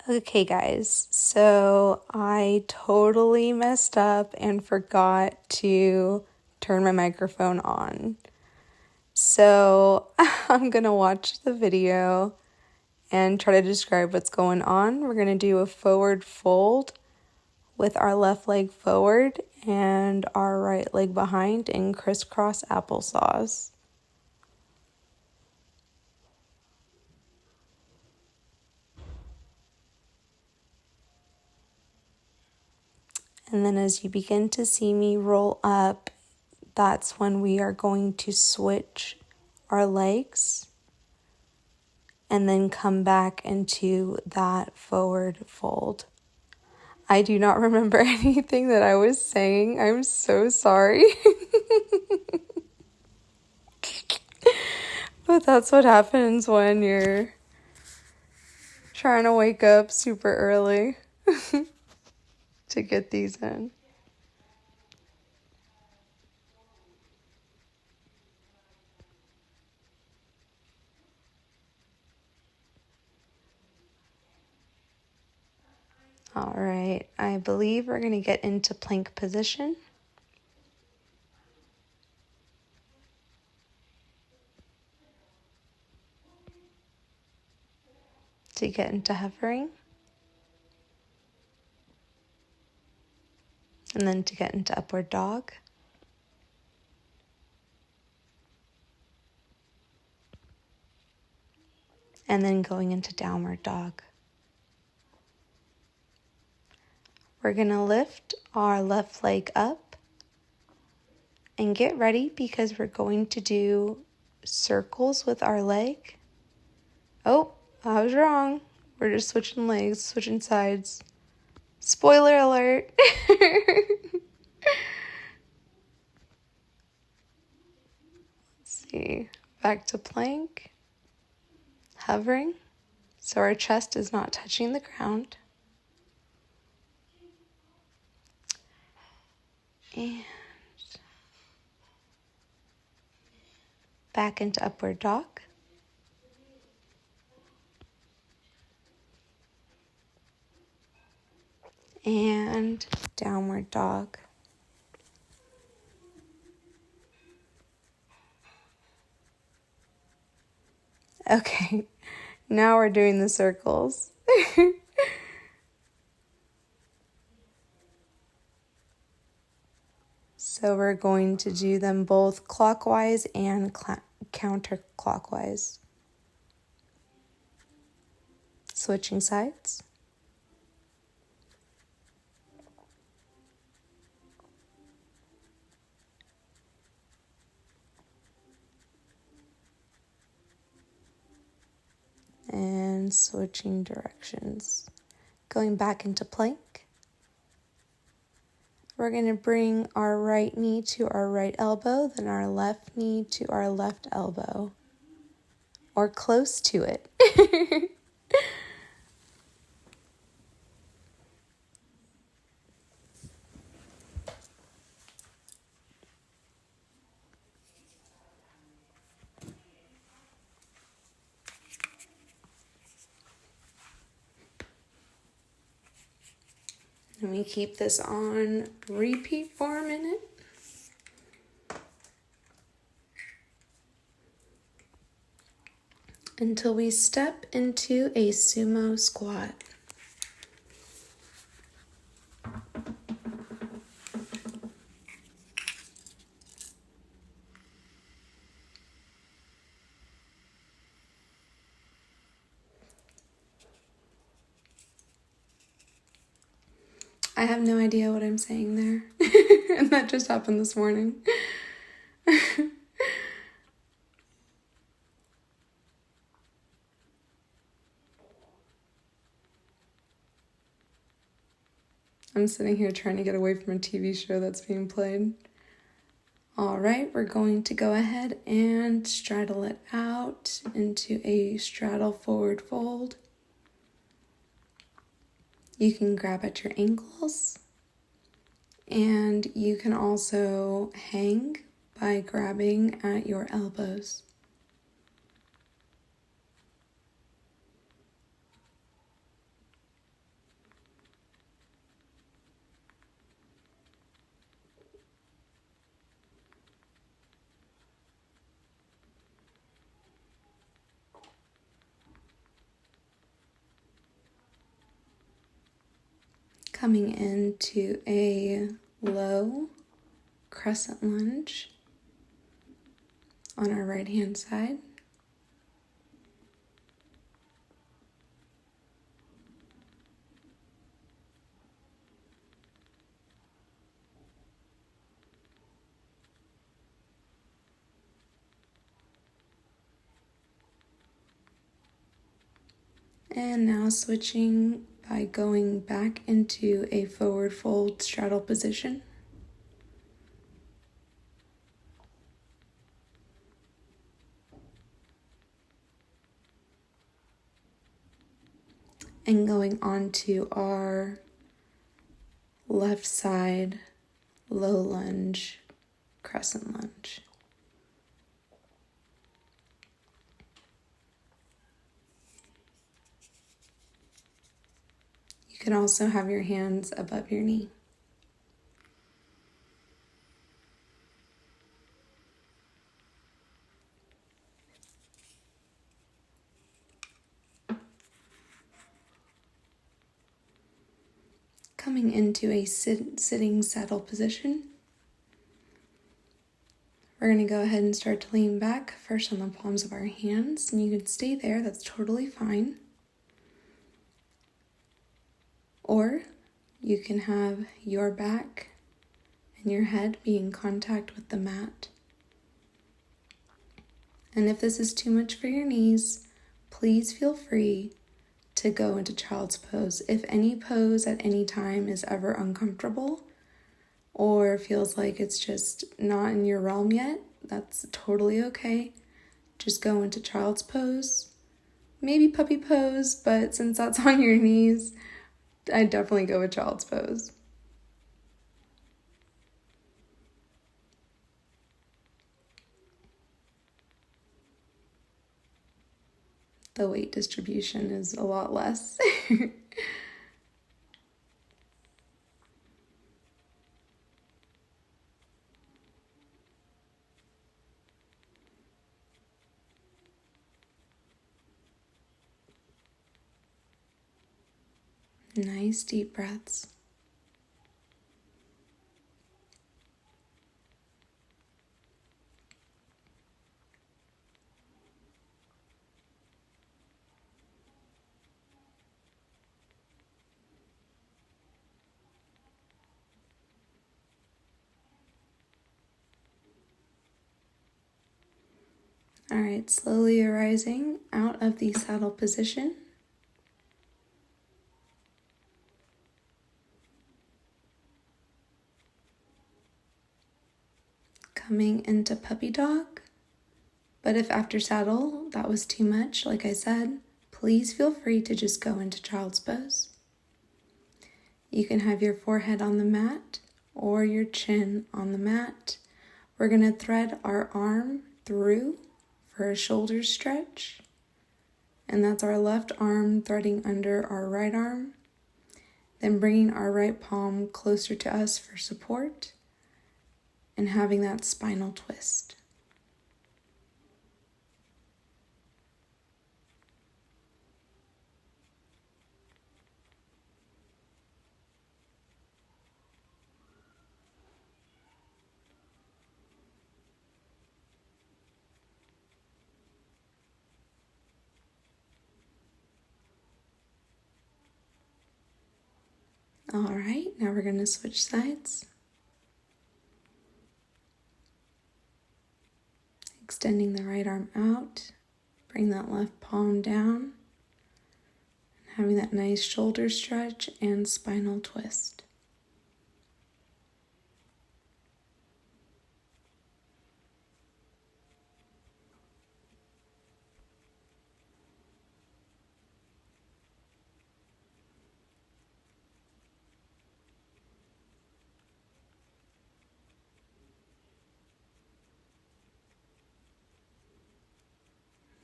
Okay, guys, so I totally messed up and forgot to turn my microphone on. So I'm gonna watch the video and try to describe what's going on. We're gonna do a forward fold with our left leg forward and our right leg behind in crisscross applesauce. And then as you begin to see me roll up, that's when we are going to switch our legs and then come back into that forward fold. I do not remember anything that I was saying. I'm so sorry. But that's what happens when you're trying to wake up super early to get these in. All right, I believe we're going to get into plank position. To get into hovering. And then to get into upward dog. And then going into downward dog. We're going to lift our left leg up and get ready because we're going to do circles with our leg. Oh, I was wrong. We're just switching legs, switching sides. Spoiler alert. Let's see. Back to plank. Hovering. So our chest is not touching the ground. And back into upward dog. And downward dog. Okay, now we're doing the circles. So we're going to do them both clockwise and counterclockwise. Switching sides. And switching directions. Going back into plank. We're going to bring our right knee to our right elbow, then our left knee to our left elbow. Or close to it. And we keep this on repeat for a minute. Until we step into a sumo squat. I have no idea what I'm saying there. And that just happened this morning. I'm sitting here trying to get away from a TV show that's being played. All right, we're going to go ahead and straddle it out into a straddle forward fold. You can grab at your ankles, and you can also hang by grabbing at your elbows. Coming into a low crescent lunge on our right hand side. And now switching by going back into a forward fold straddle position. And going on to our left side low lunge, crescent lunge. You can also have your hands above your knee. Coming into a sitting saddle position. We're going to go ahead and start to lean back, first on the palms of our hands, and you can stay there, that's totally fine. Or you can have your back and your head be in contact with the mat. And if this is too much for your knees, please feel free to go into child's pose. If any pose at any time is ever uncomfortable or feels like it's just not in your realm yet, that's totally okay. Just go into child's pose. Maybe puppy pose, but since that's on your knees, I'd definitely go with child's pose. The weight distribution is a lot less. Nice deep breaths. All right, slowly arising out of the saddle position. Coming into puppy dog. But if after saddle that was too much, like I said, please feel free to just go into child's pose. You can have your forehead on the mat or your chin on the mat. We're going to thread our arm through for a shoulder stretch. And that's our left arm threading under our right arm. Then bringing our right palm closer to us for support and having that spinal twist. All right, now we're going to switch sides. Extending the right arm out, bring that left palm down, and having that nice shoulder stretch and spinal twist.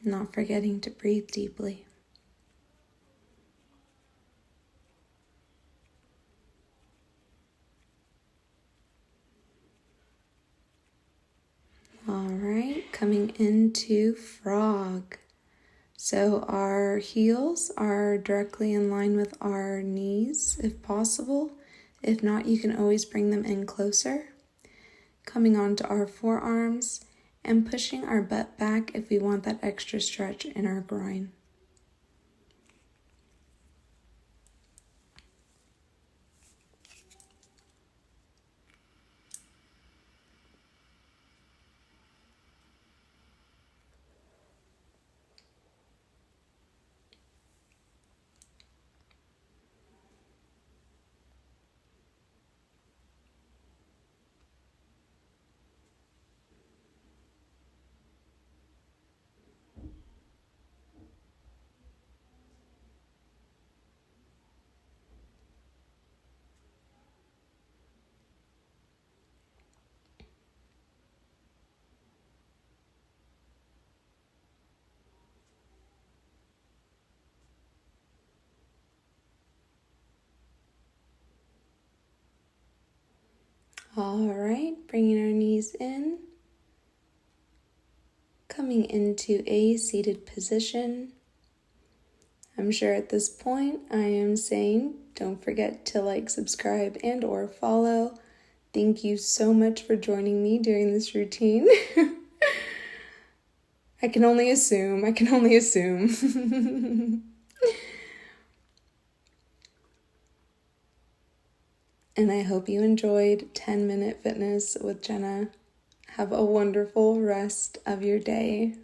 Not forgetting to breathe deeply. All right, coming into frog. So our heels are directly in line with our knees if possible. If not, you can always bring them in closer. Coming onto our forearms and pushing our butt back if we want that extra stretch in our groin. All right, bringing our knees in, coming into a seated position. I'm sure at this point I am saying don't forget to like, subscribe, and or follow. Thank you so much for joining me during this routine. I can only assume. And I hope you enjoyed 10-Minute Fitness with Jenna. Have a wonderful rest of your day.